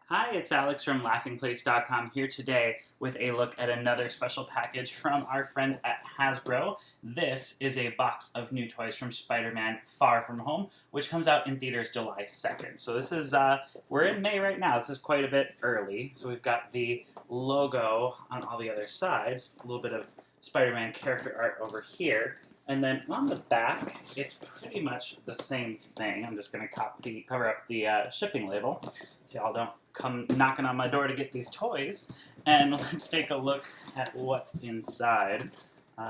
Hi, it's Alex from LaughingPlace.com here today with a look at another special package from our friends at Hasbro. This is a box of new toys from Spider-Man Far From Home, which comes out in theaters July 2nd. So this is, we're in May right now. This is quite a bit early. So we've got the logo on all the other sides, a little bit of Spider-Man character art over here. And then on the back, it's pretty much the same thing. I'm just going to cover up the shipping label so y'all don't come knocking on my door to get these toys. And let's take a look at what's inside.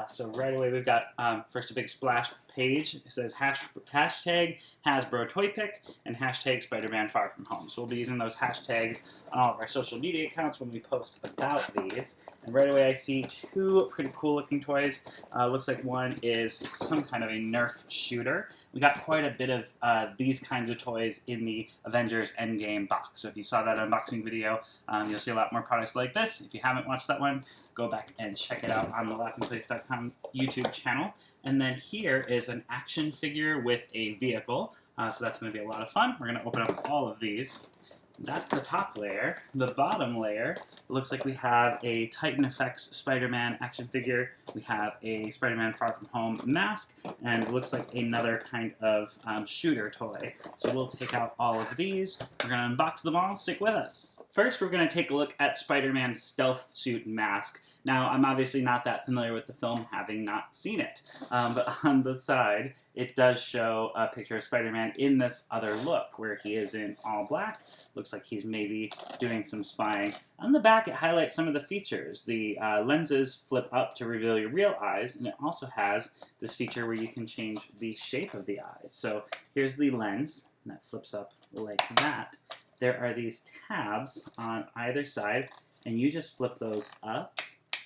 So right away we've got first a big splash page. It says hashtag Hasbro Toy Pick and hashtag Spider-Man Far From Home. So we'll be using those hashtags on all of our social media accounts when we post about these. And right away I see two pretty cool looking toys. Looks like one is some kind of a Nerf shooter. We got quite a bit of these kinds of toys in the Avengers Endgame box. So if you saw that unboxing video, you'll see a lot more products like this. If you haven't watched that one, go back and check it out on the LaughingPlace.com YouTube channel. And then here is an action figure with a vehicle. So that's going to be a lot of fun. We're going to open up all of these. That's the top layer. The bottom layer looks like we have a Titan Effects Spider-Man action figure. We have a Spider-Man Far From Home mask, and it looks like another kind of shooter toy. So we'll take out all of these. We're going to unbox them all. Stick with us. First, we're going to take a look at Spider-Man's stealth suit mask. Now, I'm obviously not that familiar with the film, having not seen it. But on the side, it does show a picture of Spider-Man in this other look, where he is in all black. Looks like he's maybe doing some spying. On the back, it highlights some of the features. The lenses flip up to reveal your real eyes, and it also has this feature where you can change the shape of the eyes. So here's the lens, and that flips up like that. There are these tabs on either side, and you just flip those up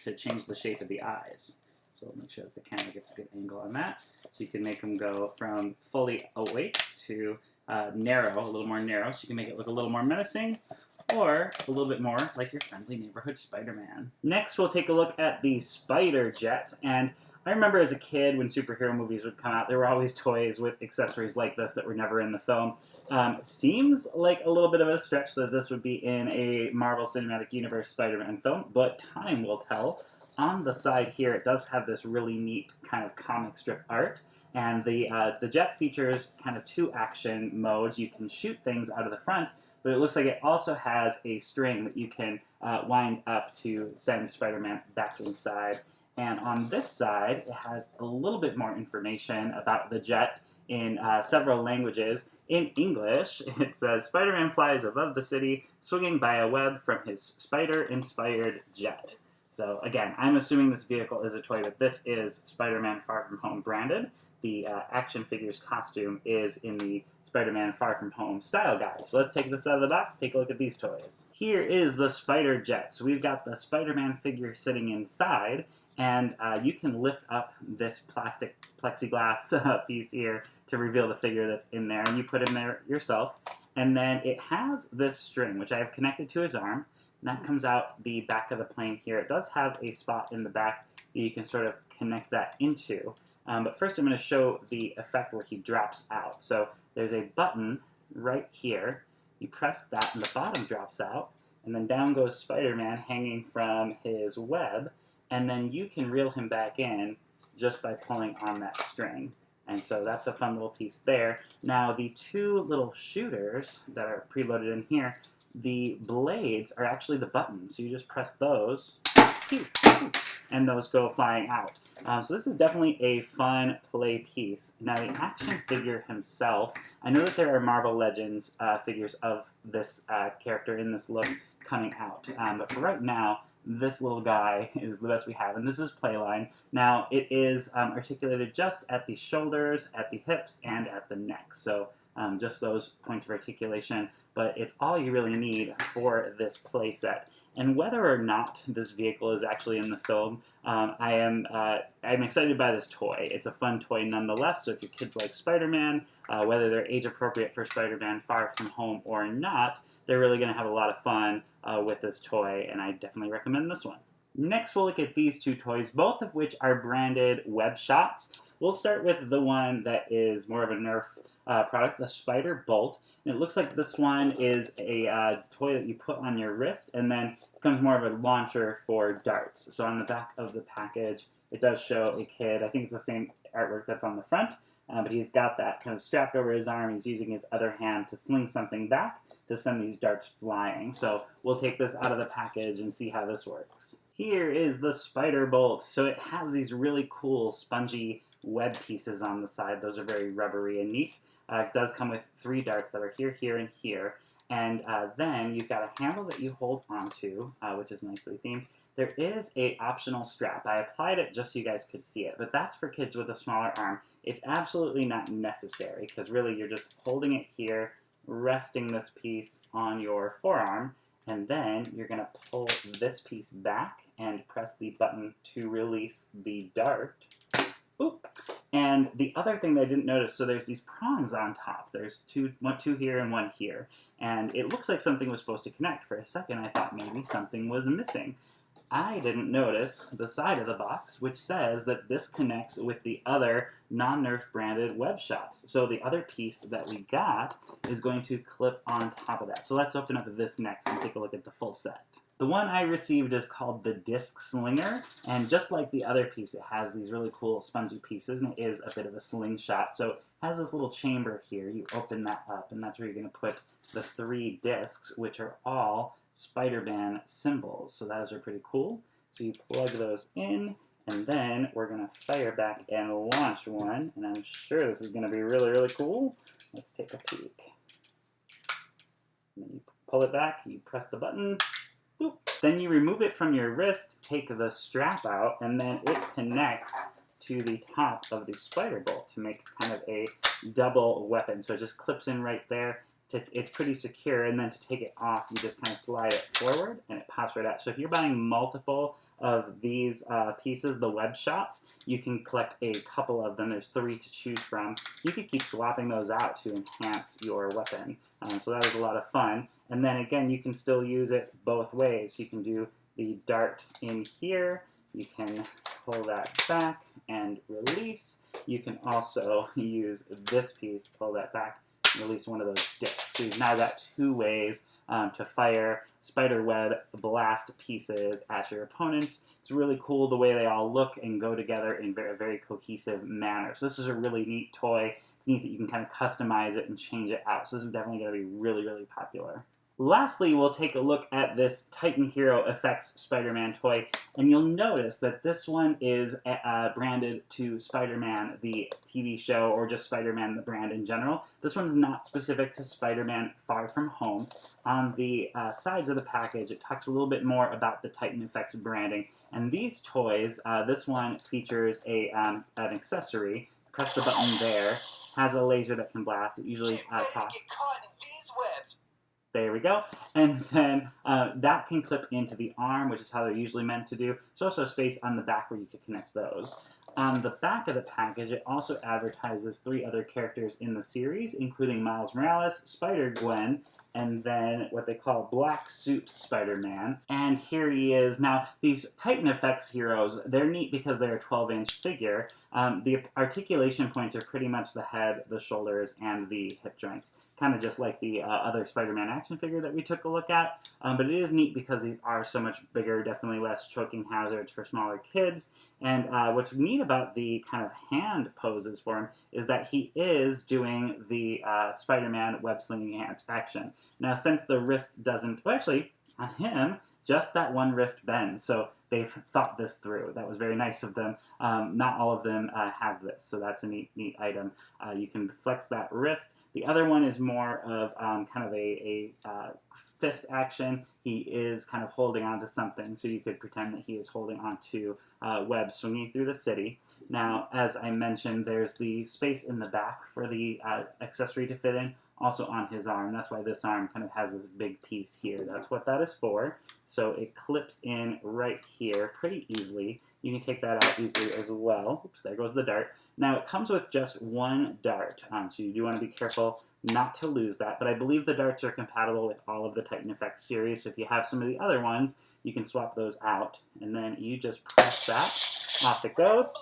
to change the shape of the eyes. So we'll make sure that the camera gets a good angle on that. So you can make them go from fully awake to narrow, a little more narrow, so you can make it look a little more menacing, or a little bit more like your friendly neighborhood Spider-Man. Next, we'll take a look at the SpiderJet, and I remember as a kid when superhero movies would come out, there were always toys with accessories like this that were never in the film. Seems like a little bit of a stretch that this would be in a Marvel Cinematic Universe Spider-Man film, but time will tell. On the side here, it does have this really neat kind of comic strip art, and the jet features kind of two action modes. You can shoot things out of the front, but it looks like it also has a string that you can wind up to send Spider-Man back inside. And on this side, it has a little bit more information about the jet in several languages. In English, it says, Spider-Man flies above the city, swinging by a web from his spider-inspired jet. So again, I'm assuming this vehicle is a toy, but this is Spider-Man Far From Home branded. The action figure's costume is in the Spider-Man Far From Home style guide. So let's take this out of the box, take a look at these toys. Here is the SpiderJet. So we've got the Spider-Man figure sitting inside, and you can lift up this plastic plexiglass piece here to reveal the figure that's in there, and you put in there yourself. And then it has this string, which I have connected to his arm, and that comes out the back of the plane here. It does have a spot in the back that you can sort of connect that into. But first I'm going to show the effect where he drops out. So there's a button right here. You press that and the bottom drops out. And then down goes Spider-Man hanging from his web. And then you can reel him back in just by pulling on that string. And so that's a fun little piece there. Now the two little shooters that are preloaded in here, the blades are actually the buttons. So you just press those, and those go flying out. So this is definitely a fun play piece. Now the action figure himself, I know that there are Marvel Legends figures of this character in this look coming out. But for right now, this little guy is the best we have, and this is Playline. Now it is articulated just at the shoulders, at the hips, and at the neck. So just those points of articulation, but it's all you really need for this play set. And whether or not this vehicle is actually in the film, I'm excited by this toy. It's a fun toy nonetheless, so if your kids like Spider-Man, whether they're age appropriate for Spider-Man Far From Home or not, they're really going to have a lot of fun with this toy, and I definitely recommend this one. Next, we'll look at these two toys, both of which are branded web shots. We'll start with the one that is more of a Nerf product, the Spider Bolt. And it looks like this one is a toy that you put on your wrist, and then becomes more of a launcher for darts. So on the back of the package, it does show a kid. I think it's the same artwork that's on the front, but he's got that kind of strapped over his arm. He's using his other hand to sling something back to send these darts flying. So we'll take this out of the package and see how this works. Here is the Spider Bolt. So it has these really cool spongy web pieces on the side. Those are very rubbery and neat. It does come with 3 darts that are here, here, and here. And then you've got a handle that you hold onto, which is nicely themed. There is an optional strap. I applied it just so you guys could see it, but that's for kids with a smaller arm. It's absolutely not necessary, because really you're just holding it here, resting this piece on your forearm, and then you're going to pull this piece back and press the button to release the dart. Oop. And the other thing that I didn't notice, so there's these prongs on top. There's two here and 1 here. And it looks like something was supposed to connect. For a second, I thought maybe something was missing. I didn't notice the side of the box, which says that this connects with the other non-Nerf branded web shots. So the other piece that we got is going to clip on top of that. So let's open up this next and take a look at the full set. The one I received is called the Disc Slinger, and just like the other piece, it has these really cool spongy pieces, and it is a bit of a slingshot. So it has this little chamber here. You open that up, and that's where you're going to put the 3 discs, which are all SpiderMan symbols. So those are pretty cool. So you plug those in, and then we're going to fire back and launch one, and I'm sure this is going to be really, really cool. Let's take a peek. And then you pull it back, you press the button. Boop. Then you remove it from your wrist, take the strap out, and then it connects to the top of the Spider Bolt to make kind of a double weapon. So it just clips in right there. It's pretty secure, and then to take it off, you just kind of slide it forward, and it pops right out. So if you're buying multiple of these pieces, the web shots, you can collect a couple of them. There's 3 to choose from. You could keep swapping those out to enhance your weapon. So that was a lot of fun. And then again, you can still use it both ways. You can do the dart in here. You can pull that back and release. You can also use this piece, pull that back, release one of those discs. So you've now got 2 ways to fire spider web blast pieces at your opponents. It's really cool the way they all look and go together in a very cohesive manner. So this is a really neat toy. It's neat that you can kind of customize it and change it out. So this is definitely going to be really, really popular. Lastly, we'll take a look at this Titan Hero Effects Spider-Man toy, and you'll notice that this one is branded to Spider-Man, the TV show, or just Spider-Man, the brand in general. This one's not specific to Spider-Man Far From Home. On the sides of the package, it talks a little bit more about the Titan Effects branding, and these toys, this one features an accessory. Press the button there, has a laser that can blast. It usually talks. There we go. And then that can clip into the arm, which is how they're usually meant to do. There's also space on the back where you could connect those. On the back of the package, it also advertises 3 other characters in the series, including Miles Morales, Spider-Gwen, and then what they call Black Suit Spider-Man. And here he is. Now, these Titan Effects heroes, they're neat because they're a 12-inch figure. The articulation points are pretty much the head, the shoulders, and the hip joints. Kind of just like the other Spider-Man action figure that we took a look at. But it is neat because these are so much bigger, definitely less choking hazards for smaller kids. And what's neat about the kind of hand poses for him is that he is doing the Spider-Man web-slinging action. Now, since the wrist doesn't... Well, actually, on him, just that one wrist bends. So they've thought this through. That was very nice of them. Not all of them have this, so that's a neat item. You can flex that wrist. The other one is more of kind of a fist action. He is kind of holding onto something, so you could pretend that he is holding onto web swinging through the city. Now, as I mentioned, there's the space in the back for the accessory to fit in, also on his arm. That's why this arm kind of has this big piece here. That's what that is for. So it clips in right here pretty easily. You can take that out easily as well. Oops, there goes the dart. Now, it comes with just 1 dart, so you do want to be careful not to lose that, but I believe the darts are compatible with all of the Titan Effects series, so if you have some of the other ones, you can swap those out, and then you just press that, off it goes,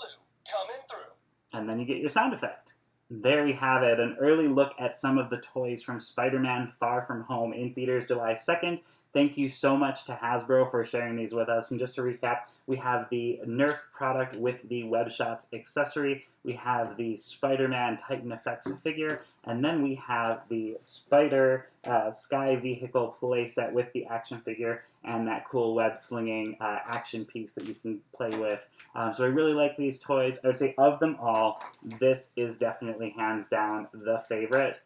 and then you get your sound effect. There we have it, an early look at some of the toys from Spider-Man Far From Home in theaters July 2nd. Thank you so much to Hasbro for sharing these with us. And just to recap, we have the Nerf product with the Web Shots accessory, we have the Spider-Man Titan Effects figure, and then we have the Spider Sky Vehicle playset with the action figure and that cool web slinging action piece that you can play with. So I really like these toys. I would say of them all, this is definitely hands down the favorite.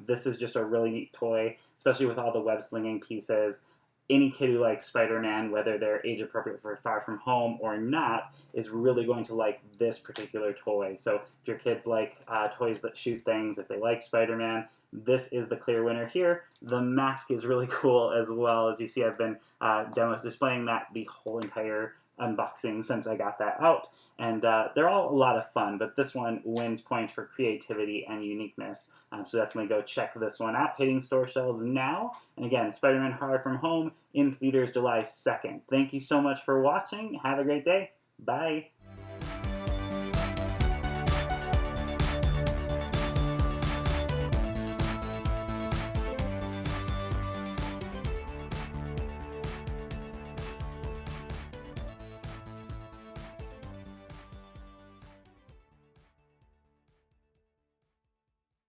This is just a really neat toy, especially with all the web slinging pieces. Any kid who likes Spider-Man, whether they're age appropriate for Far From Home or not, is really going to like this particular toy. So if your kids like toys that shoot things, if they like Spider-Man, this is the clear winner here. The mask is really cool as well. As you see, I've been displaying that the whole entire unboxing since I got that out, and they're all a lot of fun, but this one wins points for creativity and uniqueness, so definitely go check this one out, hitting store shelves now. And again, Spider-Man Far From Home in theaters July 2nd. Thank you so much for watching. Have a great day. Bye.